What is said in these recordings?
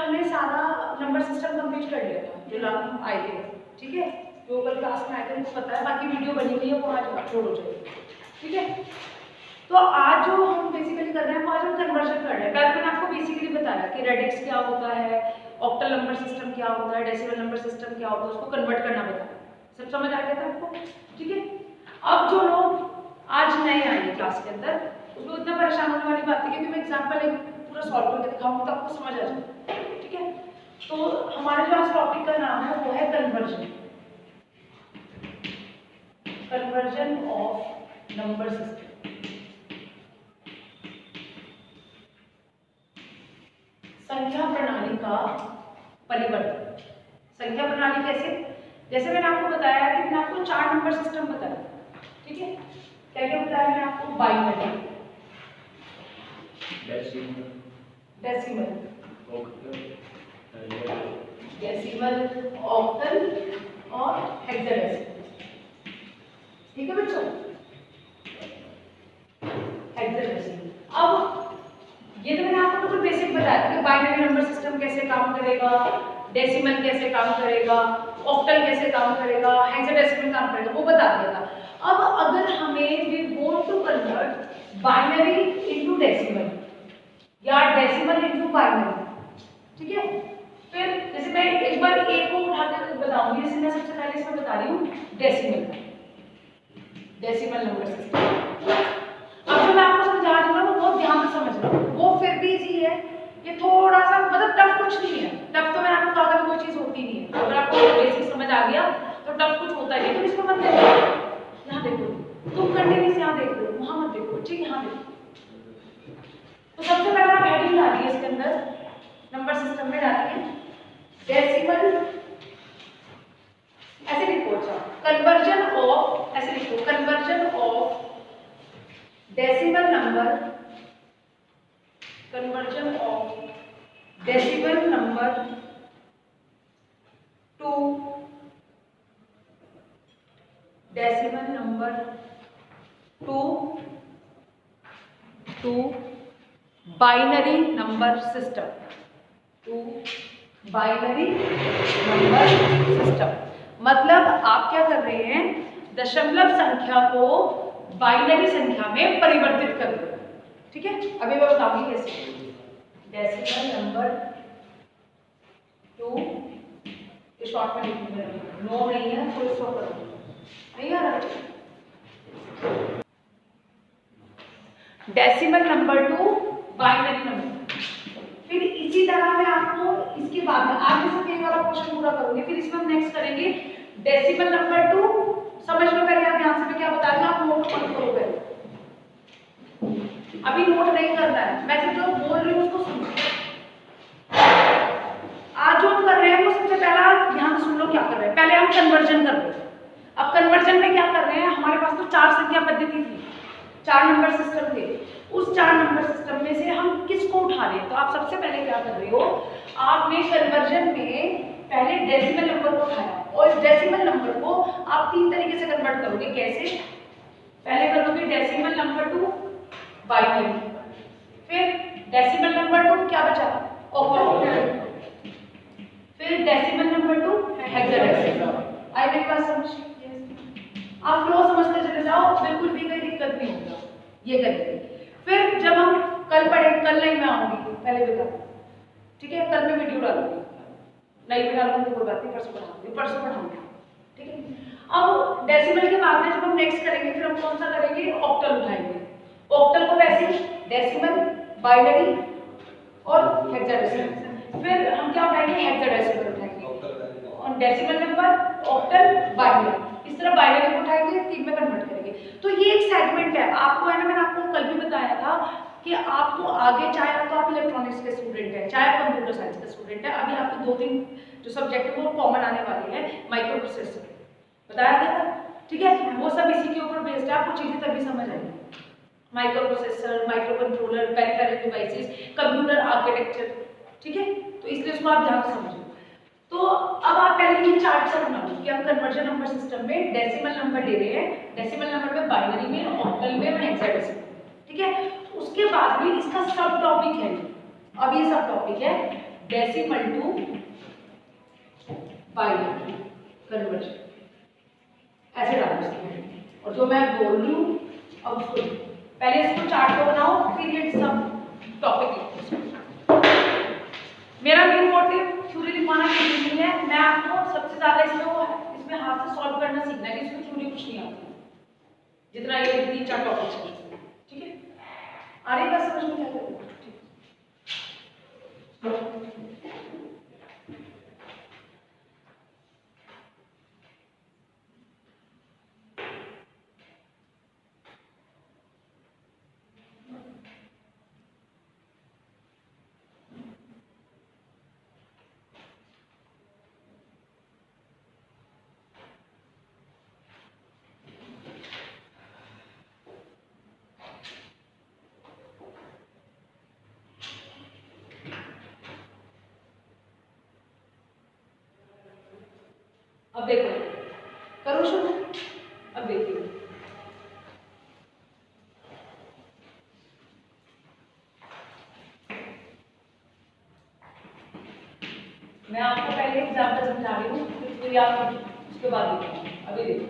हमने सारा number system complete कर लिया था जो हम आए थे, ठीक है, जो कल क्लास में आए थे उनको पता है, बाकी वीडियो बनी हुई है वो आज अपलोड हो जाएगी, ठीक है। तो आज जो हम बेसिकली कर रहे हैं वो आज हम कन्वर्जन कर रहे हैं। कल मैंने आपको बेसिकली बताया कि रेडिक्स क्या होता है, ऑक्टल नंबर सिस्टम क्या होता है, डेसिमल नंबर सिस्टम क्या होता है, उसको कन्वर्ट करना बताया, सब समझ आ गया था आपको, ठीक है। अब जो लोग आज नए आएंगे क्लास के अंदर उसको इतना परेशान होने वाली बात है क्योंकि मैं एग्जाम्पल एक पूरा सॉल्व करके दिखाऊंगा तो आपको समझ आ जाए, ठीक है। तो हमारे जो आज टॉपिक का नाम है वो है conversion, conversion of number system. संख्या प्रणाली का परिवर्तन। संख्या प्रणाली कैसे, जैसे मैंने आपको बताया कि मैंने आपको 4 नंबर सिस्टम बताया, ठीक है। क्या क्या बताया मैंने आपको, बाइनरी, डेसिमल, ऑक्टल और हेक्साडेसिमल, ठीक है बच्चों, हेक्साडेसिमल। अब ये तो मैंने आपको बिल्कुल बेसिक बताया कि बाइनरी नंबर सिस्टम कैसे काम करेगा, डेसिमल कैसे काम करेगा, ऑक्टल कैसे काम करेगा, हेक्साडेसिमल काम करेगा, वो बता दिया था। अब अगर हमें we want to convert binary into decimal या डेसिमल इनटू बाइनरी, ठीक है, फिर जैसे मैं एक बार ए को उठा कर बताऊंगी, जैसे मैं सबसे पहले इसमें बता रही हूँ डेसिमल, डेसिमल नंबर सिस्टम। अब जो मैं आपको समझा रही हूँ ना वो बहुत ध्यान से समझना, वो फिर भी इजी है, ये थोड़ा सा मतलब टफ कुछ नहीं है, टफ तो मैंने आपको कहा था कोई चीज होती नहीं है, अगर आपको बेसिक समझ आ गया तो टफ कुछ होता नहीं है। तो इसको मत देखो, यहाँ देखो, तुम कंटिन्यूस यहाँ देख लो, वहां मत देखो, ठीक है, यहाँ देखो। तो सबसे पहले आप हेडिंग डालिए इसके अंदर, नंबर सिस्टम में डालिए डेसिमल, ऐसे लिखो, अच्छा कन्वर्जन ऑफ, ऐसे लिखो conversion of decimal number, conversion of decimal number to decimal number to binary number system, to binary number system. मतलब आप क्या कर रहे हैं, दशमलव संख्या को बाइनरी संख्या में परिवर्तित कर रहे हैं, ठीक है। अभी मैं बताऊंगी कैसे। डेसिमल नंबर टू, शॉर्ट में लिखूंगी, नो नहीं है तो इसको करो, नहीं आ रहा, decimal number to binary number. फिर इसी तरह मैं आपको इसके बाद में आगे से एक वाला क्वेश्चन पूरा करूंगी, फिर इसमें हम नेक्स्ट करेंगे डेसिमल नंबर टू। समझ लो पहले आप ध्यान से मैं क्या बता रही हूँ, आप नोट मत करो पहले, अभी नोट नहीं करना है, मैं सिर्फ जो बोल रही हूँ उसको सुनो। आज जो हम कर रहे हैं वो सबसे पहला ध्यान सुन लो क्या कर रहे हैं, पहले हम कन्वर्जन कर रहे हैं। अब कन्वर्जन में क्या कर रहे हैं, हमारे पास तो 4 संख्या पद्धति थी, 4 नंबर सिस्टम थे, उस 4 नंबर सिस्टम में से हम किसको उठा रहे हैं। तो आप सबसे पहले क्या कर रहे हो, आपने कन्वर्जन में पहले डेसिमल नंबर को उठाया और इस डेसिमल नंबर को आप 3 तरीके से कन्वर्ट करोगे। कैसे, पहले करोगे डेसिमल नंबर टू बाइनरी, फिर डेसिमल नंबर टू क्या बचा, ऑक्टल, फिर डेसिमल नंबर टू हेक्साडेसिमल। आई मेरी बात समझ, आप फ्लो समझते चले जाओ, बिल्कुल भी कोई दिक्कत नहीं होगा, ये करेंगे। फिर जब हम कल पढ़ेंगे, कल नहीं मैं आऊंगी, पहले बता, ठीक है, कल मैं वीडियो डालूंगी, नहीं भी डालूंगी कोई बात नहीं, परसों पढ़ाऊंगी, ठीक है। अब डेसिमल के बाद में जब हम नेक्स्ट करेंगे फिर हम कौन सा करेंगे, ऑक्टल उठाएंगे। ऑक्टल को वैसे डेसिमल, बाइनरी और हेक्साडेसिमल, फिर हम क्या उठाएंगे, हेक्साडेसिमल उठाएंगे, और डेसिमल नंबर, ऑक्टल, बाइनरी, इस तरह बाइनरी को उठाएंगे, 3 में कन्वर्ट करेंगे। तो ये एक सेगमेंट है, आपको है ना, मैंने आपको कल भी बताया था कि आपको आगे चाहे तो आप इलेक्ट्रॉनिक्स के स्टूडेंट हैं, चाहे आप कंप्यूटर साइंस के स्टूडेंट हैं, अभी आपको 2-3 जो सब्जेक्ट है वो कॉमन आने वाले हैं, माइक्रो प्रोसेसर बताया था, ठीक है, वो सब इसी के ऊपर बेस्ड है, आपको चीजें तभी समझ आएंगी, micro processor, micro controller, peripheral devices, computer architecture, ठीक है। तो इसलिए उसको आप ध्यान से समझो। तो अब आप पहले ये चार्ट सा बना लो कि हम कन्वर्जन नंबर सिस्टम में डेसिमल नंबर ले रहे हैं, डेसिमल नंबर में बाइनरी में, ऑक्टल में और हेक्साडेसिमल, ठीक है। उसके बाद भी इसका सब टॉपिक है, अब ये सब टॉपिक है डेसिमल टू बाइनरी कन्वर्जन, ऐसे डाल सकते। और जो मैं बोल रही हूँ अब उसको पहले इसको चार्ट को बनाओ, फिर ये सब टॉपिक लिखो। मेरा मेन मोटिव थ्योरी लिखवाना नहीं है, मैं आपको सबसे ज्यादा इसमें हाथ से सॉल्व करना सीखना है कि इसमें थ्योरी कुछ नहीं आती जितना ये 3-4 टॉपिक है। ठीक है, आ रही बात समझ में? क्या करें? अब देखो, करो शुरू। अब देखिए, मैं आपको पहले एग्जाम्पल समझा रही हूँ, फिर आप उसके बाद देखो। अभी देखो,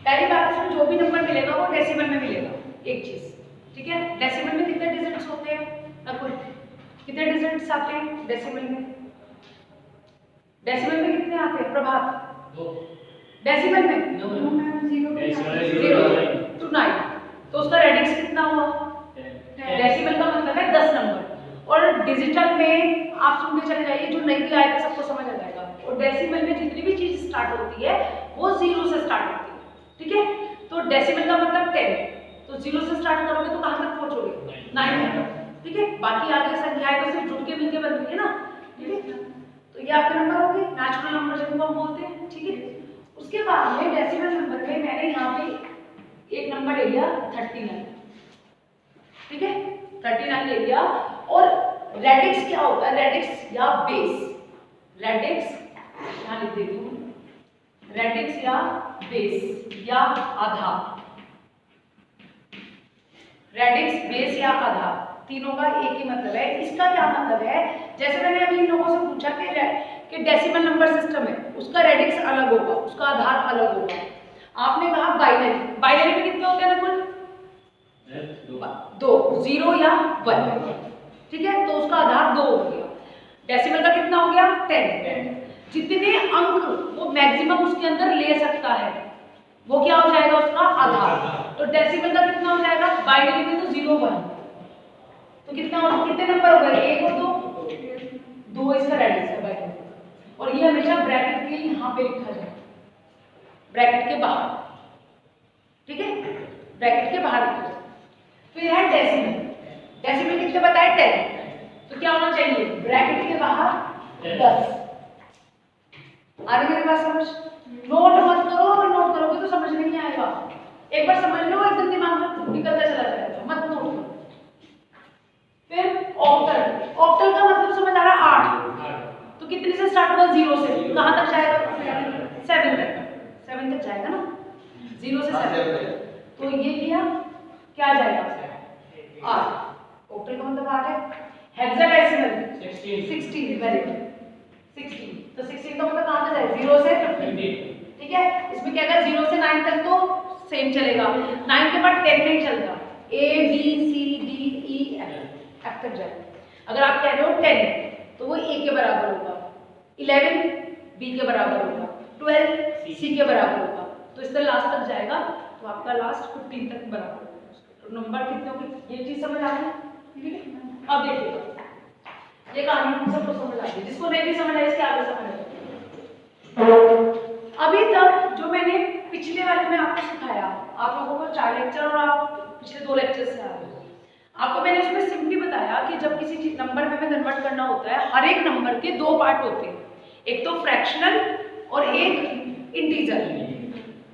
पहली बात, इसमें जो भी नंबर मिलेगा वो डेसिमल में मिलेगा। एक चीज, ठीक है, डेसिमल में कितने डिजिट्स होते हैं? ना कुल कितने डिजिट्स आते हैं डेसिमल में? डेसिमल में कितने आते हैं प्रभात? 2। डेसिमल में 0 to 9। तो उसका रेडिक्स कितना हुआ? 10। डेसिमल का मतलब है 10 नंबर। और डिजिटल में आप सुनते चले जाइए, जो नहीं भी आएगा सबको समझ आ जाएगा। और डेसिमल में जितनी भी चीज स्टार्ट होती है वो 0 से स्टार्ट होती है। ठीक है, तो डेसिमल का मतलब 10, तो 0 से स्टार्ट करोगे तो कहां तक पहुंचोगे? 9 तक। ठीक है, बाकी आगे संख्याएं तो सिर्फ जुड़ के मिलके बन रही है ना। ठीक है, तो ये आपके नंबर हो गए, नेचुरल नंबर जिनको हम बोलते हैं। ठीक है, उसके बाद में डेसिमल नंबर में मैंने यहाँ पे एक नंबर ले लिया 39। ठीक है, 39 ले लिया। और रेडिक्स क्या होता है? रेडिक्स या बेस, रेडिक्स यहाँ लिख देती हूँ, रेडिक्स या बेस या आधार। रेडिक्स, बेस या आधार, तीनों का एक ही मतलब है। इसका क्या मतलब है? जैसे मैंने अभी इन लोगों से पूछा कि डेसिमल नंबर सिस्टम है, उसका रेडिक्स अलग होगा, उसका आधार अलग होगा। आपने कहा बाइनरी, बाइनरी में कितने होते हैं कुल? 2, 0 या 1। ठीक है, तो उसका आधार 2 हो गया। डेसिमल का कितना हो गया? 10। जितने अंक वो मैक्सिमम उसके अंदर ले सकता है वो क्या हो जाएगा? उसका आधार। तो डेसिमल का कितना हो जाएगा? बाइनरी में तो 0, 1, तो कितना कितने नंबर हो गए? 1 और 2 इसका रेडिक्स है बाइनरी। और ये हमेशा ब्रैकेट के यहाँ पे लिखा जाए, ब्रैकेट के बाहर। ठीक है, ब्रैकेट के बाहर लिखा जाए। फिर है डेसिमल, डेसिमल कितने बताए? 10, तो क्या होना चाहिए? ब्रैकेट के बाहर 10। आ रही मेरी बात समझ? नोट मत करो, अगर नोट करोगे तो समझ नहीं आएगा। एक बार समझ लो, एकदम दिमाग में निकलता चला जाएगा, मत नोट करो। फिर ऑक्टल, ऑक्टल का मतलब समझ आ रहा? 8। तो कितने से स्टार्ट होगा? 0 से। कहां तक जाएगा? 7 तक। 7 तक जाएगा ना, 0 से 7। तो ये किया, क्या जाएगा? 8। ऑक्टल का मतलब 8 है। Hexadecimal 16, very good, 16। तो 16 का मतलब कहां तक जाएगा? 0 से 15। ठीक है, इसमें क्या है? 0 से 9 तक तो सेम चलेगा, 9 के बाद 10 नहीं चलता। A B C D E F तक जाएगा। अगर आप कह रहे हो 10 तो वो A के बराबर होगा, 11 B के बराबर होगा, 12 C के बराबर होगा। तो इस तरह लास्ट तक जाएगा, तो आपका लास्ट 15 तक बराबर होगा। तो नंबर कितने होंगे? ये चीज समझ आ गई? ठीक है, अब देखिएगा, ये कहानी सबको समझ आ गई, जिसको नहीं भी समझ आई इसके आगे समझ आएगा। अभी तक जो मैंने पिछले वाले में आपको सिखाया, आप लोगों को 4 लेक्चर और आप पिछले 2 लेक्चर से आ रहे हो, आपको मैंने उसमें सिंपली बताया कि जब किसी नंबर में कन्वर्ट करना होता है, हर एक नंबर के 2 पार्ट होते हैं, एक तो फ्रैक्शनल और एक इंटीजर।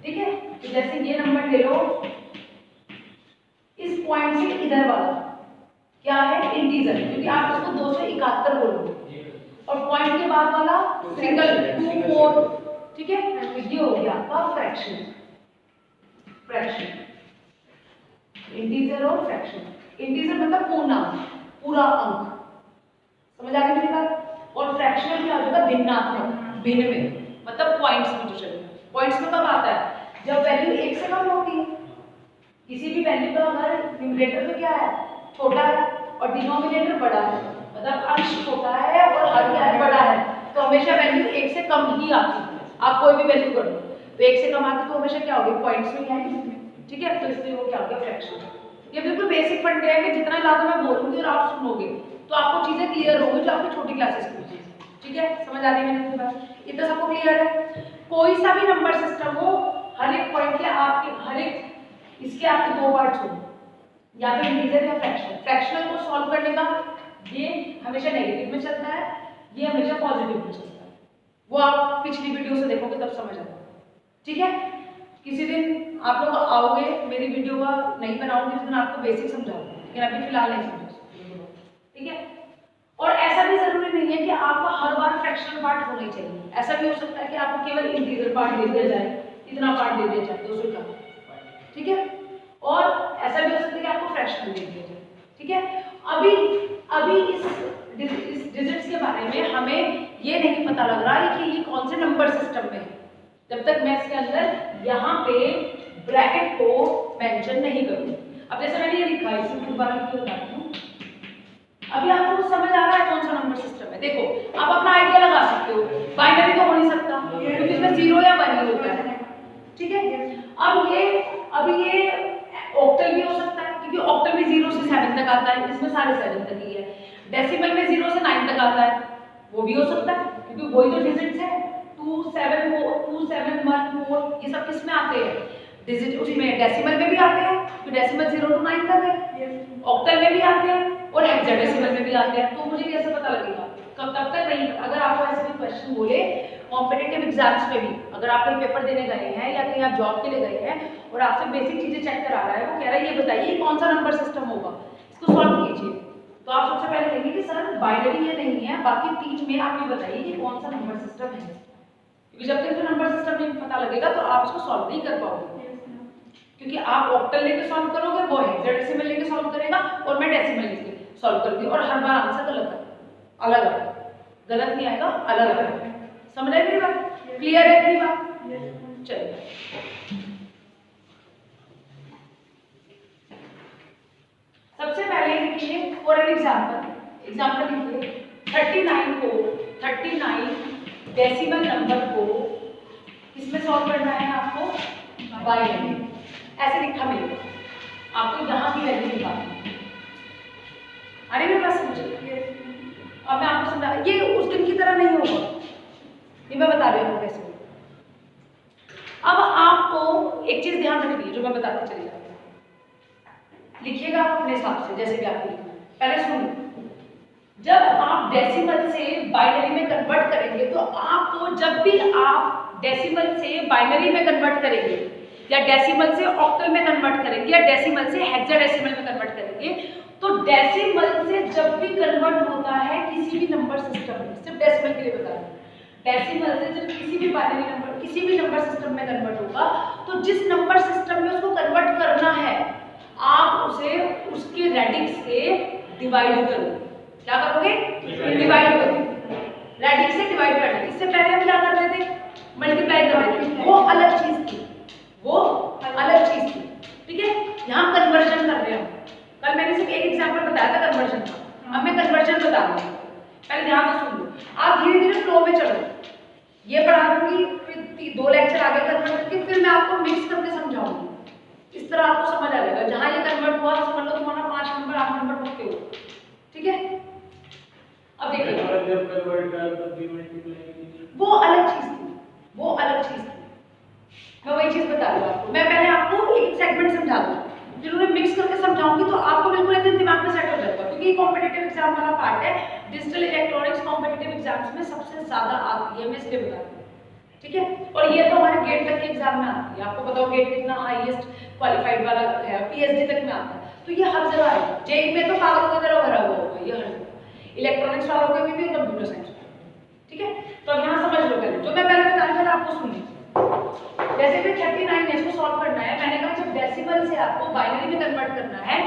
ठीक है, तो जैसे ये नंबर ले लो, इस पॉइंट से इधर वाला क्या है? इंटीजर, क्योंकि आप इसको 2 से 71 बोलोगे। और पॉइंट के बाद वाला सिंगल 2, 4। ठीक है, ये हो गया आपका फ्रैक्शन, फ्रैक्शन, इंटीजर और फ्रैक्शन। इंटीजर मतलब पूर्णांक, पूरा अंक, समझ आ गई मेरी बात। और फ्रैक्शनल क्या हो जाएगा, भिन्नात्मक, भिन्न में, मतलब पॉइंट्स में जो चलेगा। पॉइंट्स में कब आता है, जब वैल्यू 1 से कम होती है। किसी भी वैल्यू का अगर न्यूमरेटर में क्या है, छोटा है, और डिनोमिनेटर बड़ा है, मतलब अंश छोटा है और हर क्या है, बड़ा है, तो हमेशा वैल्यू 1 से कम ही आती है। आप कोई भी वैल्यू कर लो तो 1 से कम आती तो हमेशा क्या होगी, पॉइंट्स में ही आएगी। ठीक है, तो इसलिए वो क्या हो गया, फ्रैक्शन। ये बिल्कुल बेसिक फंडे है कि जितना ज्यादा मैं बोलूंगी और आप सुनोगे तो आपको चीजें क्लियर होंगी जो आपकी छोटी क्लासेस में होती है। ठीक है, समझ आ रही है मेरी बात, इतना सबको क्लियर है। कोई सा भी नंबर सिस्टम हो, हर एक पॉइंट के आपके हर एक इसके आपके दो पार्ट्स होंगे, या तो इंटीजर या फ्रैक्शन। फ्रैक्शनल को सॉल्व करने का ये हमेशा नेगेटिव में चलता है, ये हमेशा पॉजिटिव में चलता है। वो आप पिछली वीडियो से देखोगे तब समझ आएगा। ठीक है, किसी दिन आप लोग आओगे, मेरी वीडियो का नहीं बनाऊंगी, उस दिन आपको बेसिक समझाऊंगी, लेकिन अभी फिलहाल नहीं समझाऊंगी। ठीक है, और ऐसा भी जरूरी नहीं है कि आपका हर बार फ्रैक्शनल पार्ट होना ही चाहिए। ऐसा भी हो सकता है कि आपको केवल इंटीजर पार्ट दे दिया जाए, इतना पार्ट दे दिया जाए 200 का। ठीक है, और ऐसा भी हो सकता है कि आपको फ्रैक्शनल दे दिया जाए। ठीक है, अभी इस डिजिट्स के बारे में हमें ये नहीं पता लग रहा है कि ये कौन से नंबर सिस्टम में है, जब तक मैं इसके अंदर यहाँ पे ब्रैकेट को मेंशन नहीं करूँ। अब जैसे मैंने ये लिखा है, इसमें दोबारा क्यों बताती हूँ। अभी आपको समझ आ रहा है कौन सा नंबर सिस्टम है। देखो, आप अपना आइडिया लगा सकते हो, बाइनरी तो हो नहीं सकता क्योंकि इसमें 0 या 1 ही होता है। ठीक है, अब ये ऑक्टल भी हो सकता है क्योंकि ऑक्टल में 0 से 7 तक आता है, इसमें सारे 7 तक ही है। डेसिमल में 0 से 9 तक आता है, वो भी हो सकता है क्योंकि वही तो डिजिट्स है। 2 7 4 2 7 1 4 ये सब किस में आते हैं, डिजिट, उसमें डेसिमल में भी आते हैं तो डेसिमल 0 to 9 तक है, ऑक्टल में भी आते हैं और हेक्साडेसिमल में भी आते हैं। तो मुझे कैसे पता लगेगा, कब तक नहीं। अगर आपको ऐसे भी क्वेश्चन बोले कॉम्पिटिटिव एग्जाम्स में भी, अगर आप कहीं पेपर देने गए हैं या कहीं आप जॉब के लिए गए हैं और आपसे बेसिक चीजें चेक करा रहा है, वो कह रहा है ये बताइए कौन सा नंबर सिस्टम होगा, इसको सॉल्व कीजिए, तो आप सबसे पहले कहेंगे कि सर बाइनरी ये नहीं है, बाकी तीन में आप ये बताइए कि कौन सा नंबर सिस्टम है। क्योंकि जब तक नंबर सिस्टम नहीं पता लगेगा तो आप इसको सॉल्व नहीं कर पाओगे, क्योंकि आप ऑक्टल लेके सॉल्व करोगे, वो हेक्साडेसिमल लेके सॉल्व करेगा और मैं डेसिमल लेके सॉल्व करती हूँ, और हर बार आंसर गलत है, अलग है, गलत नहीं आएगा, अलग है। समझ आई मेरी बात, क्लियर है मेरी बात? चलिए, सबसे पहले लिखिए फॉर एन एग्जाम्पल लिखिए 39 डेसिमल नंबर को किसमें सॉल्व करना है आपको, बाइनरी। ऐसे लिखा मिलेगा आपको, यहाँ की वैल्यू निकालनी है। अरे मेरे पास समझिए, अब मैं आपको समझा, ये उस दिन की तरह नहीं होगा, ये मैं बता रही हूँ कैसे। अब आपको एक चीज ध्यान रखनी है जो मैं बताते चली जाती हूँ, लिखिएगा आप अपने हिसाब से जैसे भी आपको लिखना है। पहले सुनो, जब आप डेसिमल से बाइनरी में कन्वर्ट करेंगे तो आपको, जब भी आप डेसिमल से बाइनरी में कन्वर्ट करेंगे या डेसिमल से ऑक्टल में कन्वर्ट करेंगे या डेसिमल से हेक्साडेसिमल में कन्वर्ट करेंगे, तो डेसिमल से जब भी कन्वर्ट होता है किसी भी नंबर सिस्टम में, सिर्फ डेसिमल के लिए बता रही हूँ, डेसिमल से जब किसी भी बाइनरी नंबर किसी भी नंबर सिस्टम में कन्वर्ट होगा, तो जिस नंबर सिस्टम में उसको कन्वर्ट करना है आप उसे उसके रेडिक्स से डिवाइड करोगे। क्या करोगे, डिवाइड करोगे, रेडिक्स से डिवाइड करना। इससे पहले हम क्या करते थे, मल्टीप्लाई करते थे, वो अलग चीज थी, वो अलग चीज थी। ठीक है, यहाँ कन्वर्जन कर रहे हैं। कल मैंने सिर्फ एक एग्जांपल बताया था कन्वर्जन का, अब मैं कन्वर्जन बता रहा हूँ, पहले ध्यान से सुन लो। आप धीरे धीरे फ्लो में चलो, ये पढ़ा दूंगी, फिर 2 लेक्चर आगे कन्वर्ट करके फिर मैं आपको मिक्स करके समझाऊंगी, इस तरह आपको समझ आ जाएगा। जहाँ ये कन्वर्ट हुआ समझ लो तुम्हारा 5 नंबर 8 नंबर पक्के हो। ठीक है, अब देखिए वो अलग चीज थी, वो अलग चीज थी, मैं वही चीज बता रही हूँ आपको। मैं पहले आपको एक सेगमेंट समझा दूँ, फिर उन्हें मिक्स करके समझाऊंगी तो आपको बिल्कुल एकदम दिमाग में सेट हो जाएगा, क्योंकि कॉम्पिटिटिव एग्जाम वाला पार्ट है। डिजिटल इलेक्ट्रॉनिक्स कॉम्पिटिटिव एग्जाम्स में सबसे ज्यादा आती है, मैं इसलिए बता रही हूँ। ठीक है, और ये तो हमारे गेट तक के एग्जाम में आती है। आपको बताओ गेट कितना हाईएस्ट क्वालिफाइड वाला है, पीएचडी तक में आता है, तो ये हर जगह है। जेईई में तो पागलों की तरह भरा हुआ होगा ये हर जगह, इलेक्ट्रॉनिक्स वालों के भी कंप्यूटर साइंस। ठीक है, तो अब यहाँ समझ लो पहले जो मैं पहले बता रही हूँ आपको सुनिए। जैसे कि 39 है, इसको सॉल्व करना है। मैंने कहा जब डेसिमल से आपको बाइनरी में कन्वर्ट करना है,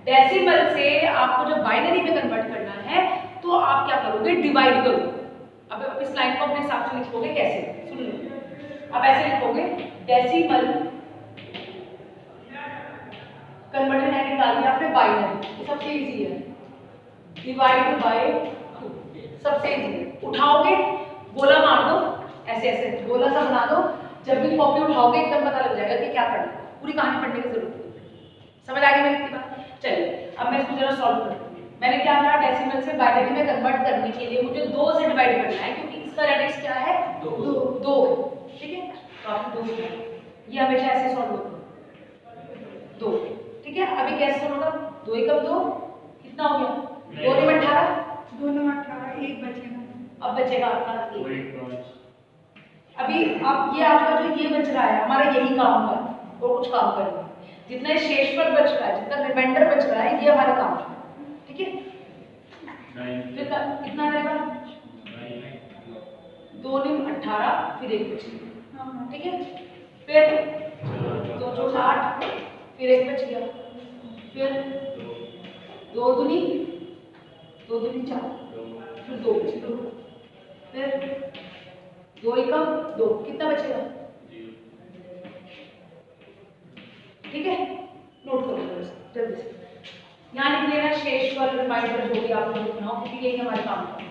डेसिमल से आपको जब बाइनरी में कन्वर्ट करना है तो इसको आप क्या करोगे, डिवाइड करोगे। अब इस लाइन को अपने हिसाब से लिखोगे, कैसे सुन लो। अब ऐसे लिखोगे, डेसिमल कन्वर्टेड है, निकाल दिया आपने बाइनरी, ये सबसे इजी है, डिवाइड बाय 2 सबसे इजी है। उठाओगे गोला मार दो, ऐसे ऐसे गोला सा बना दो, जब भी कॉपी उठाओगे एकदम पता लग जाएगा कि क्या पढ़ना है, पूरी कहानी पढ़ने की जरूरत नहीं। समझ आ गई मेरी बात? चलिए अब मैं इसको जरा सॉल्व करती हूँ। मैंने क्या कहा, डेसिमल से बाइनरी में कन्वर्ट करने के लिए मुझे 2 से डिवाइड करना है, क्योंकि इसका रेडिक्स क्या है, 2, ठीक है। तो आपने 2, ये हमेशा ऐसे सॉल्व होता है 2, ठीक है। अभी कैसे सॉल्व होगा, 2 एकम 2 कितना हो गया, 2 9 18, 2 9 18, 1 बचेगा। अब बचेगा आपका 1। अभी आप ये आपका जो ये बच रहा है, हमारा यही काम का और कुछ काम करना है। जितना शेषफल बच रहा है, जितना रिमाइंडर बच रहा है, ये हमारा काम है, ठीक है। फिर कितना रहेगा, 2 9 18, फिर 1 बचेगा, ठीक है। फिर 2 2 8, फिर 1 बच गया, फिर 2 दूनी 4, फिर 2 बचेगा, फिर 2 एकम 2, कितना बचेगा, ठीक है। नोट करो जल्दी से, यहाँ लिख लेना शेषफल रिमाइंडर जो भी आपको लिखना हो, क्योंकि यही हमारे काम का है।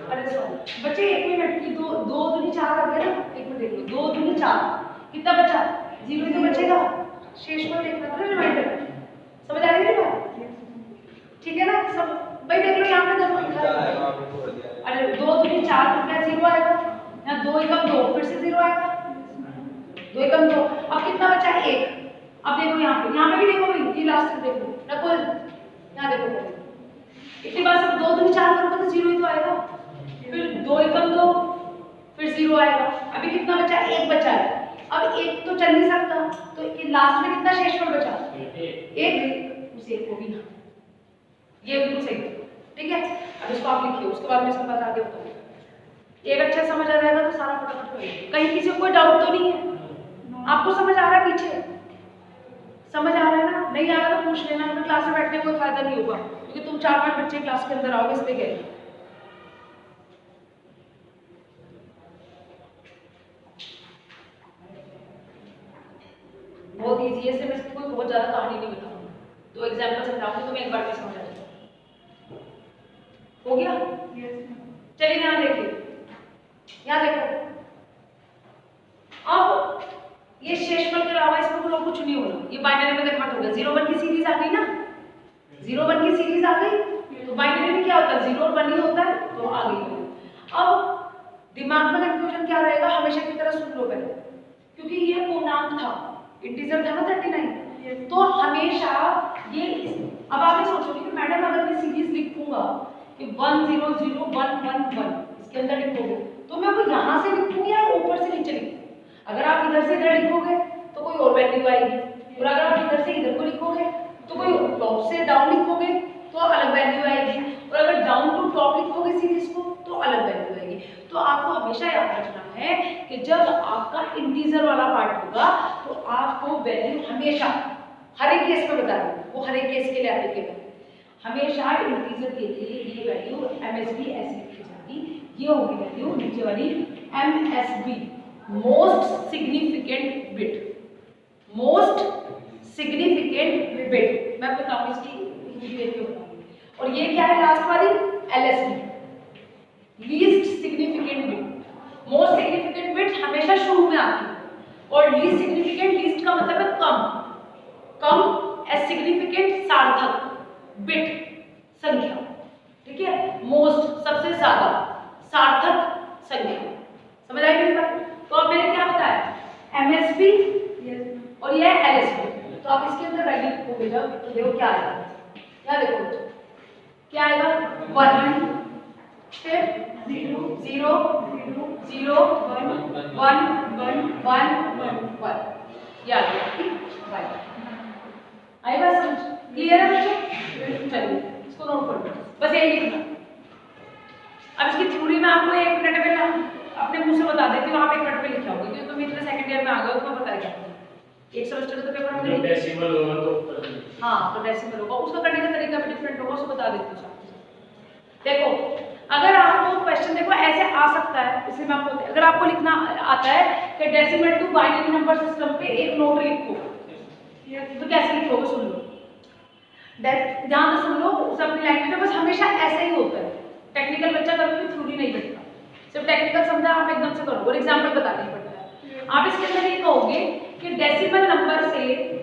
अरे सॉरी बच्चे, 1 मिनट की 2 दूनी 4 आ गया ना, 1 मिनट देख लो, 2 दूनी 4 कितना बचा, 0 तो बचेगा, शेषफल देखना था रिमाइंडर। समझ आ रही है बात, ठीक है ना सब भाई, देख लो यहाँ पे देखो लिखा है, अरे 2 दूनी 4 तो क्या 0 आएगा, यहाँ 2 एकम 2, फिर से 0 आएगा, 2 एकम 2, अब कितना बचा है 1। अब देखो यहाँ पे भी देखो भाई, ये लास्ट तक देखो रखो, यहाँ देखो इतनी बार सब 2 दूनी 4 करोगे तो 0 ही तो आएगा, फिर 2 एकम 2, फिर 0 आएगा। अभी कितना बचा है, 1 बचा है। अब 1 तो चल नहीं सकता, तो लास्ट में कितना शेषफल बचा, 1, उस 1 को भी ना, ये बिल्कुल सही, ठीक है। अब इसको आप लिखिए, उसके बाद मैं इसके बाद आगे बताऊंगा। एक अच्छा समझ आ जाएगा तो सारा फटाफट करिए। कहीं किसी को कोई डाउट तो नहीं है, आपको समझ आ रहा है, पीछे समझ आ रहा है ना, नहीं आ रहा तो पूछ लेना, तो क्लास में बैठने में कोई फायदा नहीं होगा, क्योंकि तुम 4-5 बच्चे क्लास के अंदर आओगे, इसलिए गए। बहुत ईजी है, इसलिए मैं इसकी कोई बहुत ज्यादा कहानी नहीं बताऊंगी, 2 एग्जाम्पल समझाऊंगी, तुम्हें एक बार में समझ आ जाएगा। हो गया? चलिए यहाँ देखिए, यहाँ देखो, अब ये शेषफल के अलावा इसमें कोई कुछ नहीं होना, ये बाइनरी में कन्वर्ट हो गया। 0 1 की सीरीज आ गई ना, 0 1 की सीरीज आ गई, तो बाइनरी में क्या होता है, 0 और 1 ही होता है, तो आ गई। अब दिमाग में कंफ्यूजन क्या रहेगा, हमेशा की तरह सुन लो पहले, क्योंकि ये पूर्णांक था, इंटीजर था ना 39, तो हमेशा ये अब आप ये सोचोगे कि मैडम अगर मैं सीरीज लिखूंगा कि 1 0 0 1 1 1, इसके अंदर लिखोगे तो मैं वो यहाँ से लिखूंगी या ऊपर से नीचे लिखूंगी। अगर आप इधर से इधर लिखोगे तो कोई और वैल्यू आएगी, और अगर आप इधर से इधर को लिखोगे तो कोई टॉप से डाउन लिखोगे तो अलग वैल्यू आएगी, और अगर डाउन टू टॉप लिखोगे सीरीज को तो अलग वैल्यू आएगी। तो आपको हमेशा याद रखना है कि जब आपका इंटीजर वाला पार्ट होगा तो आपको वैल्यू हमेशा, हर एक केस में बता रही हूँ, वो हर एक केस के लिए एप्लीकेबल है, हमेशा इंटीजर के लिए ये वैल्यू एमएसबी ऐसे लिखी जाएगी, ये होगी वैल्यू नीचे वाली MSB, most significant bit, most significant bit. मैं बताऊंगी इसकी हिंदी देख के बताऊंगी। और ये क्या है लास्ट वाली, LSB, least significant bit. Most significant bit हमेशा शुरू में आती है, और लीस्ट सिग्निफिकेंट, लीस्ट का मतलब है कम, एज सिग्निफिकेंट सार्थक, बिट संख्या, ठीक है। मोस्ट सबसे ज्यादा, सार्थक संख्या। समझ आई मेरी बात? तो अब मैंने क्या बताया, एमएसबी और ये एलएसबी, तो आप इसके अंदर वैल्यू लिखोगे जब, तो देखो क्या आएगा, क्या देखो क्या आएगा, 1, फिर 0 0 0 1 1 1 1, ये आ गया। आई बात समझ, क्लियर है बच्चों? चलिए इसको नोट कर लो, बस यही लिखना। अब इसकी थ्योरी में आपको 1 मिनट में अपने मुंह से बता देती हूँ, आप 1 मिनट में लिखे होगे, क्योंकि तुम इतने सेकंड ईयर में आ गए हो, तुम्हें पता है क्या। एक सेमेस्टर का तो पेपर जब हमें डेसिमल होगा तो हाँ तो डेसिमल होगा, उसका करने का तरीका भी डिफरेंट होगा, उसको बता देती हूँ साथ में। देखो अगर आपको क्वेश्चन देखो ऐसे आ सकता है, इसलिए मैं आपको अगर आपको लिखना आता है कि decimal to binary number system पे एक नोट लिखो, तो कैसे लिखोगे सुन लो, ध्यान से सुन लो, उसे अपनी लैंग्वेज में बस हमेशा ऐसे ही होता है। टेक्निकल बच्चा कभी भी थ्योरी नहीं करता, सिर्फ टेक्निकल समझा आप एकदम से करोगे और एग्जाम्पल बताना ही पड़ता है। आप इसके अंदर ये कहोगे कि डेसिमल नंबर से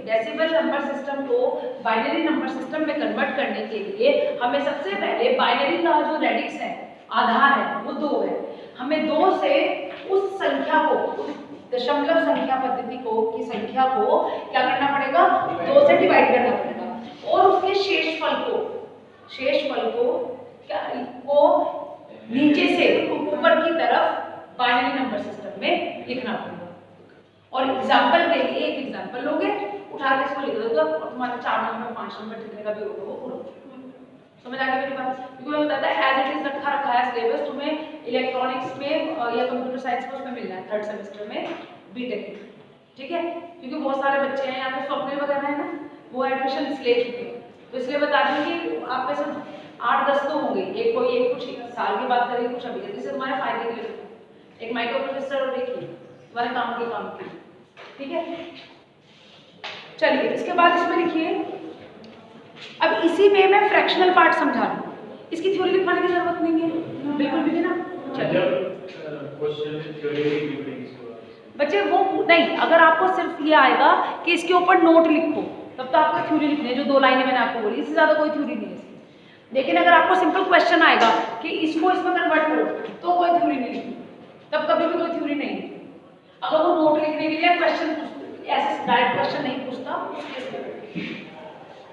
डेसिमल नंबर सिस्टम को बाइनरी नंबर सिस्टम में कन्वर्ट करने के लिए हमें सबसे पहले बाइनरी का जो रेडिक्स है, आधार है, वो 2 है। हमें 2 से उस संख्या को, उस दशमलव संख्या पद्धति को की संख्या को क्या करना पड़ेगा, 2 से डिवाइड करना पड़ेगा और उसके शेषफल को क्या को नीचे से ऊपर की तरफ बाइनरी नंबर सिस्टम में लिखना पड़ेगा। और एग्जांपल के लिए एक एग्जांपल लोगे, उठा के इसको लिख दोगे और तुम्हारे 4 नंबर 5 नंबर जितने का भी होगा वो पूरा समझ आ गया मेरी बात। क्योंकि मैं बताता है एज इट इज रखा है सिलेबस, तुम्हें इलेक्ट्रॉनिक्स में या कंप्यूटर साइंस में उसमें मिलना है 3rd सेमेस्टर में बीटेक, ठीक है। क्योंकि बहुत सारे बच्चे हैं यहाँ पे स्वप्न वगैरह है ना, वो एडमिशन ले चुके हैं, तो इसलिए बता दूं कि आप में से 8-10 तो होंगे, एक कोई एक कुछ साल की बात करेंगे, कुछ अभी जैसे तुम्हारे फायदे के लिए एक माइक्रो प्रोसेसर और एक तुम्हारे काम के, ठीक है। चलिए इसके बाद इसमें लिखिए, अब इसी में मैं फ्रैक्शनल पार्ट समझा रही हूँ, इसकी थ्योरी लिखवाने की जरूरत नहीं है बिल्कुल भी ना। चलिए क्वेश्चन थ्योरी लिखनी पड़ेगी इसके बाद बच्चे वो नहीं, अगर आपको सिर्फ ये आएगा कि इसके ऊपर नोट लिखो तब तो आपको थ्योरी लिखनी है, जो 2 लाइनें मैंने आपको बोली, इससे ज़्यादा कोई थ्योरी नहीं है इसकी। लेकिन अगर आपको सिंपल क्वेश्चन आएगा कि इसको इसमें कन्वर्ट करो तो कोई थ्योरी नहीं लिखी, तब कभी भी कोई थ्योरी नहीं लिखी। अगर वो नोट लिखने के लिए क्वेश्चन ऐसे डायरेक्ट क्वेश्चन नहीं पूछता।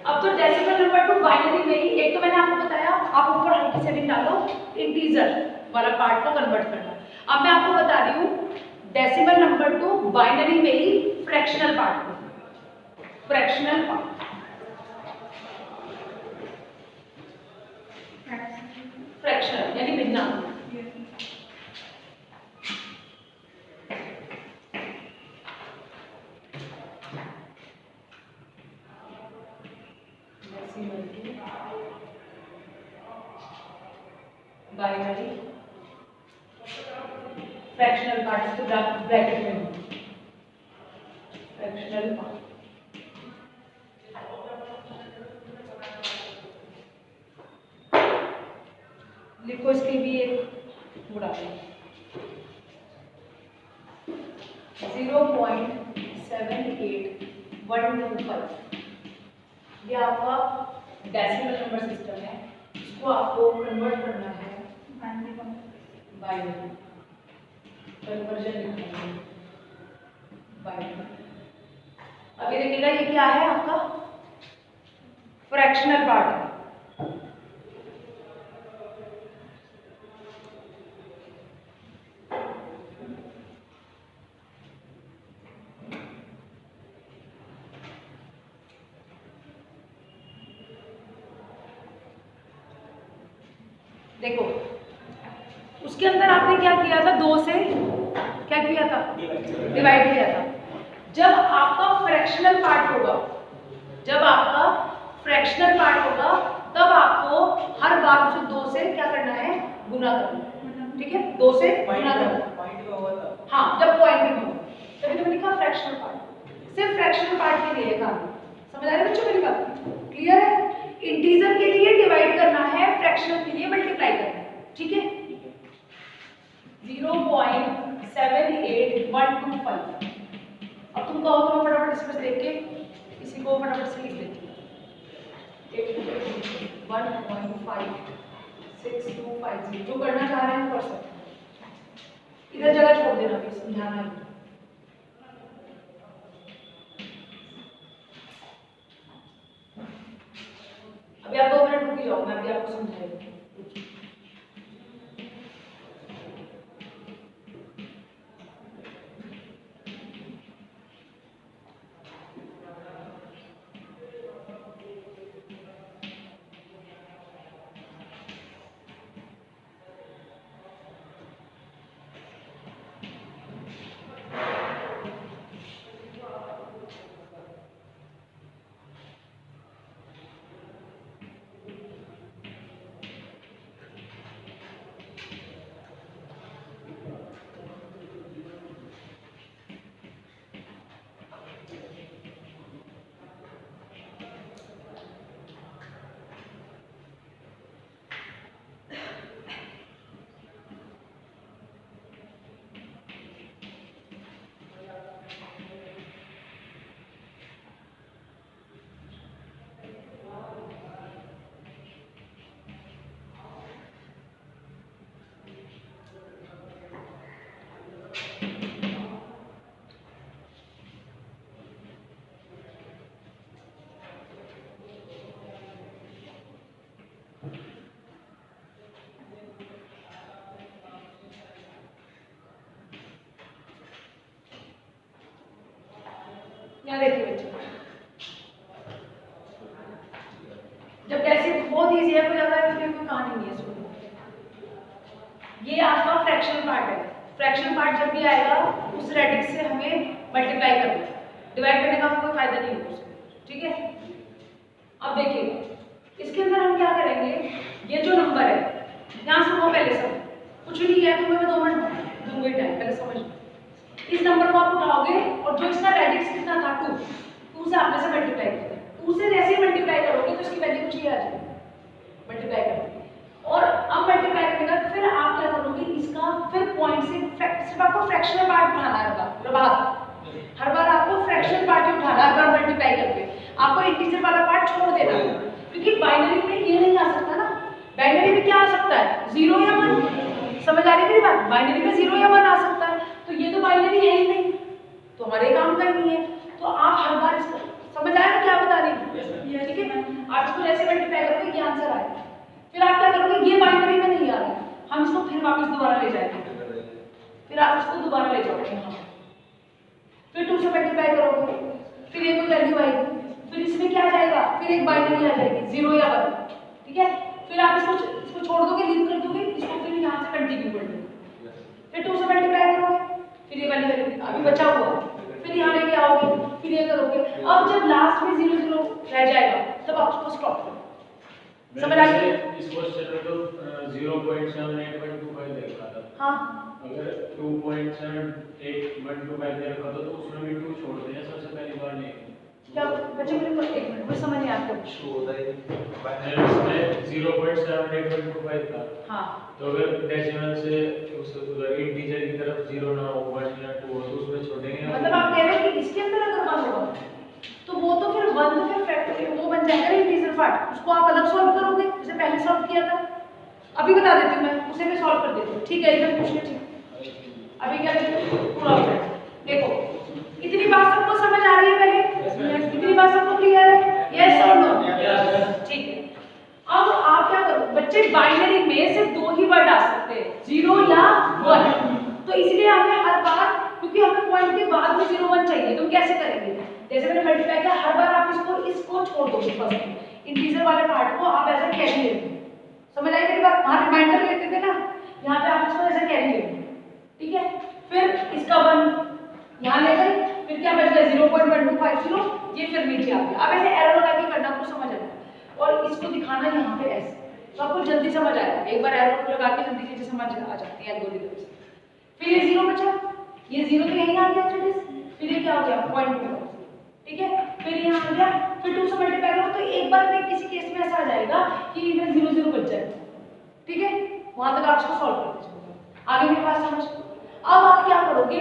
अब तो डेसिमल नंबर टू बाइनरी में ही एक तो मैंने आपको बताया, आप ऊपर हल्की सेटिंग डालो, इंटीजर वाला पार्ट को कन्वर्ट करना। अब मैं आपको बता रही हूँ डेसिमल नंबर टू बाइनरी में ही फ्रैक्शनल पार्ट को, फ्रैक्शनल पार्ट, फ्रैक्शनल यानी भिन्नांक। बाइनरी फ्रैक्शनल पार्ट, इसको ब्रैकेट में फ्रैक्शनल पार्ट, लिखो इसके भी एक बुरा 0.78125, ये आपका डेसिमल नंबर सिस्टम है, इसको आपको कन्वर्ट करना है बाइनरी, कन्वर्जन लिखना है बाइनरी। अब ये देखिएगा ये क्या है आपका फ्रैक्शनल पार्ट है। देखो उसके अंदर आपने क्या किया था, 2 से क्या किया था, डिवाइड किया था। जब आपका फ्रैक्शनल पार्ट होगा, जब आपका फ्रैक्शनल पार्ट होगा तब आपको हर बार उसे 2 से क्या करना है, गुना करना, ठीक है, 2 से गुना करना। हाँ जब पॉइंट में हो तभी तो मैंने कहा फ्रैक्शनल पार्ट, सिर्फ फ्रैक्शनल पार्ट के लिए काम, समझ आ रहा है बच्चों मेरी बात, क्लियर है। इंटीजर के लिए डिवाइड करना है, फ्रैक्शनल के लिए मल्टीप्लाई करना है, ठीक है। 0.78125। अब तुम कहो तो मैं फटाफट इसमें देख के इसी को फटाफट से लिख देती हूँ, 1.56250, जो करना चाह रहे हैं कर सकते हैं, इधर जगह छोड़ देना, भी समझाना है। अभी आप 2 मिनट रुक जाओ, मैं अभी आपको समझाऊंगी। यहाँ देखिए बच्चे, जब कैसे बहुत ईजी है, कोई ज्यादा कोई कहानी नहीं है इसमें। ये आपका फ्रैक्शनल पार्ट है। फ्रैक्शनल पार्ट जब भी आएगा उस रेडिक्स से हमें मल्टीप्लाई करना है, डिवाइड करने का कोई फायदा नहीं होगा उसमें, ठीक है। अब देखिए इसके अंदर हम क्या करेंगे, ये जो नंबर है यहाँ सुनो पहले सब, कुछ नहीं है तो मैं 2 मिनट दूंगी टाइम, पहले समझ लो। इस नंबर को आप उठाओगे और जो इसका रेडिक्स कितना था 2 से आपने से मल्टीप्लाई करना है। 2 से जैसे ही मल्टीप्लाई करोगे तो इसकी वैल्यू कुछ ही आ जाएगी, मल्टीप्लाई करोगे। और अब मल्टीप्लाई करने का फिर आप क्या करोगे, इसका फिर पॉइंट से सिर्फ आपको फ्रैक्शनल पार्ट उठाना है, हर बार आपको फ्रैक्शनल पार्ट ही उठाना है, हर बार मल्टीप्लाई करके आपको इंटीजर वाला पार्ट छोड़ देना है, क्योंकि बाइनरी में ये नहीं आ सकता ना। बाइनरी में क्या आ सकता है, 0 या 1, समझ आ रही मेरी बात। बाइनरी में 0 या 1 आ सकता है, तो ये तो बाइनरी है ही नहीं, तो हमारे काम का ही नहीं है। तो आप हर बार इसको समझ आया ना क्या बता रही हूँ, ठीक है। आप इसको जैसे मल्टीप्लाई करोगे ये आंसर आएगा, फिर आप क्या करोगे, ये बाइनरी में नहीं आ रहा है, हम इसको फिर वापस दोबारा ले जाएंगे, फिर आप इसको दोबारा ले जाओगे यहाँ, फिर 2 से मल्टीप्लाई करोगे, फिर ये कोई वैल्यू आएगी, फिर इसमें क्या आ जाएगा, फिर एक बाइनरी आ जाएगी 0 या 1, ठीक है। फिर आप इसको छोड़ दोगे, लीव कर दोगे, इसको फिर यहाँ से कंटिन्यू कर दोगे, फिर 2 से मल्टीप्लाई करोगे, फिर ये वाली वैल्यू अभी बचा हुआ, फिर यहाँ लेके आओगे, फिर ये करोगे। अब जब लास्ट में 0 0 रह जाएगा तब आप उसको स्टॉप करो। समझ आ गई? इस क्वेश्चन में तो 0.7825 देखा था। हाँ, अगर 2.7825 देखा था तो उसमें भी 2 छोड़ दें, सबसे पहली बार नहीं। क्या बच्चे मेरे को एक मिनट वो समझ नहीं आता शो होता है इसमें 0.7825 था। हाँ, तो अगर डेसिमल से उस उधर इंटीजर की तरफ 0 ना हो 1 या 2 हो तो उसमें छोड़ेंगे। मतलब आप कह रहे हैं कि इसके अंदर अगर 1 होगा तो वो तो फिर 1 तो फिर फैक्टर वो बन जाएगा इंटीजर पार्ट, उसको आप अलग सॉल्व करोगे जैसे पहले सॉल्व किया था। अभी बता देती हूँ मैं, उसे मैं सॉल्व कर देती हूँ, ठीक है। इधर पूछिए, ठीक। अभी क्या पूरा हो जाएगा। देखो इतनी बात सबको समझ आ रही है, पहले इतनी बात सबको क्लियर है, यस और नो, ठीक है। अब आप क्या करो बच्चे, बाइनरी में सिर्फ 2 ही वर्ड आ सकते हैं, 0 या 1, तो इसलिए हमें हर बार, क्योंकि हमें पॉइंट के बाद में 0 1 चाहिए, तो कैसे करेंगे, जैसे मैंने मल्टीप्लाई किया, हर बार आप इसको छोड़ दोगे, फर्स्ट इंटीजर वाले पार्ट को आप ऐसा कैरी लेते, समझ आई मेरी बात। वहां रिमाइंडर लेते थे ना, यहाँ पे आप इसको ऐसा कैरी लेते, ठीक है। फिर इसका 1 यहाँ ले गए, फिर क्या बच गया 0.1250, ये फिर नीचे आ गया। अब ऐसे एरर लगा के करना आपको समझ आएगा, और इसको दिखाना यहाँ पे ऐसे, तो आपको जल्दी समझ आएगा। एक बार एरर लगा के जल्दी चीजें समझ आ जाती है एल्गोरिथम से। फिर ये 0 बचा, ये 0 तो यहीं आ गया स्टूडेंट्स, फिर ये क्या हो गया 0.2, ठीक है। फिर यहाँ आ गया, फिर 2 से मल्टीप्लाई करो तो एक बार में किसी केस में ऐसा आ जाएगा कि इधर 0 0 बच जाएगा, ठीक है। वहां तक आप इसको सॉल्व करते जाओगे, आगे मेरे पास समझ। अब आप क्या करोगे,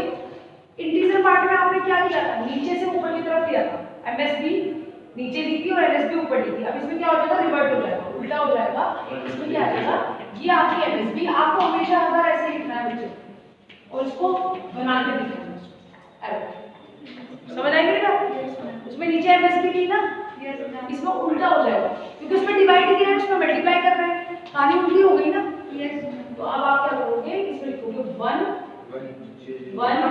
इंटीजर पार्ट में आपने क्या किया था, नीचे से ऊपर की तरफ किया था, एमएसबी नीचे दी थी और एनएसबी ऊपर दी थी। अब इसमें क्या हो जाएगा, रिवर्ट हो जाएगा, उल्टा हो जाएगा। इसमें क्या आ जाएगा, ये आपकी एमएसबी, आपको हमेशा हर बार ऐसे लिखना है बच्चे, और इसको बना के दिखाना है, समझ आई मेरी बात। उसमें नीचे एमएसबी की ना, इसमें उल्टा हो जाएगा, क्योंकि उसमें डिवाइड किया है, उसमें मल्टीप्लाई कर रहे हैं, कहानी उल्टी हो गई ना। तो अब आप क्या करोगे, इसमें लिखोगे 1 1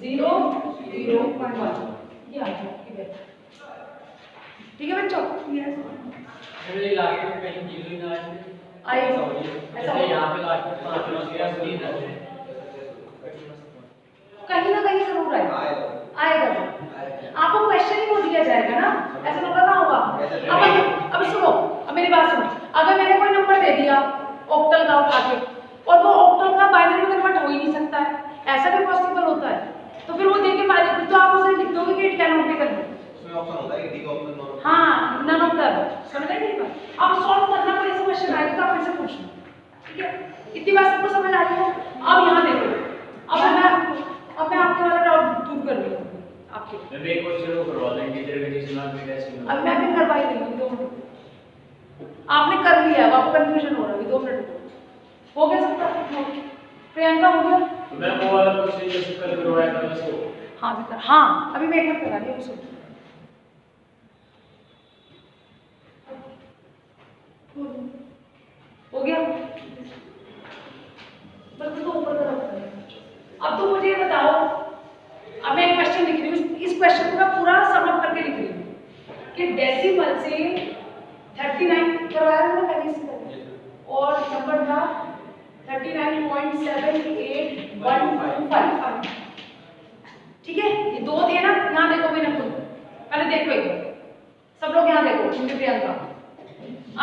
0 0 1, ये आ जाएगा, ठीक है बच्चों। मेरे लास्ट में कहीं 0 ही ना आए, आएगा ऐसा यहाँ पे लास्ट में 5 हो गया, 3 है, कहीं ना कहीं जरूर आएगा, आपको क्वेश्चन ही वो दिया जाएगा ना, ऐसा तो करना होगा। अब सुनो, अब मेरी बात सुनो, अगर मैंने कोई नंबर दे दिया ऑक्टल का उठा के, और वो ऑक्टल का बाइनरी में कन्वर्ट हो ही नहीं सकता है, ऐसा भी पॉसिबल होता है, तो फिर वो दे के फायदे, तो आप उसे लिख दोगे कि it can not be convert. उसमें ऑप्शन होता है कि डी का ऑप्शन नॉन, हाँ, नन ऑफ द अबव, समझ आई मेरी बात। अब सॉल्व करना कोई ऐसा क्वेश्चन आएगा तो आप फिर से पूछना, ठीक है। इतनी बात सबको समझ आ रही है। अब यहाँ देखो, अब मैं आपके वाला डाउट दूर कर रही हूँ आपके, मैं एक क्वेश्चन को करवा दें इंटीजर के डेसिमल में कैसे होगा। अब मैं भी करवाई नहीं हूँ, 2 मिनट आपने कर लिया है, आपको कंफ्यूजन हो रहा है, 2 मिनट हो गया सबका। प्रियंका हो गया, तो मैं वो वाला क्वेश्चन जैसे कल करवाया था उसको, हाँ भी कर, हाँ अभी मैं एक मिनट करा रही हूँ, सुन हो गया, बस तो ऊपर का रखना है। अब तो मुझे ये बताओ, अब मैं एक क्वेश्चन लिख रही हूँ, इस क्वेश्चन को मैं पूरा सम अप करके लिख रही हूँ कि डेसिमल से 39 करवाया था पहले से और नंबर था 39.78125। ठीक है, ये दो थे ना, यहाँ देखो मैंने खुद पहले देखो एक बार सब लोग यहाँ देखो मुझे प्रियंका।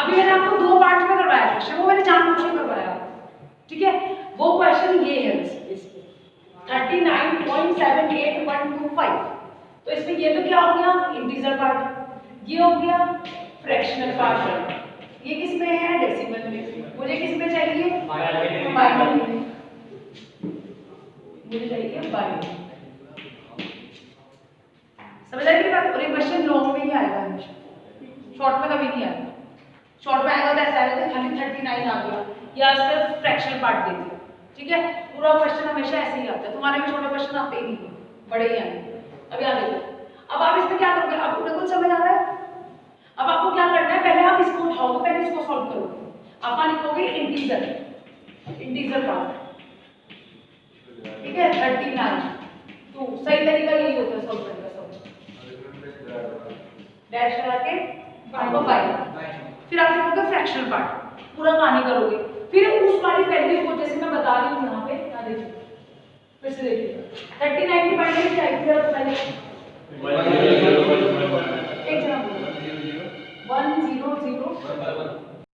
अभी मैंने आपको दो पार्ट में करवाया क्वेश्चन, वो मैंने जानबूझ के करवाया। ठीक है, वो क्वेश्चन ये है 39.78125। तो इसमें ये तो क्या हो गया इंटीजर पार्ट, ये हो गया फ्रैक्शनल पार्ट, ये किस में है डेसिमल में, मुझे किस में चाहिए बाइनरी में, मुझे चाहिए बाइनरी। समझ आई बात? और ये क्वेश्चन लॉन्ग में ही आएगा हमेशा, शॉर्ट में कभी नहीं आएगा। शॉर्ट में आएगा तो ऐसा आएगा खाली 39 आ गया या सिर्फ फ्रैक्शनल पार्ट दे दिया। ठीक है, पूरा क्वेश्चन हमेशा ऐसे ही आता है, तुम्हारे में छोटे क्वेश्चन आते ही नहीं, बड़े ही आएंगे। अब याद देखो, अब आप इसमें क्या करोगे, आपको बिल्कुल समझ आ रहा है? अब आपको क्या करना है, पहले आप इसको उठाओगे, पहले इसको सॉल्व करोगे। आप लिखोगे इंटीजर, इंटीजर पार्ट। ठीक है, 39 तो सही तरीका यही होता है सॉल्व करने का। डैश लगा के आपको बाय, फिर आप लिखोगे फ्रैक्शनल पार्ट, पूरा कहानी करोगे। फिर उस वाली वैल्यू को जैसे मैं बता रही हूँ यहाँ पे, यहाँ देखिए फिर से देखिए 39 की बाइनरी क्या है, पहले एक जगह 100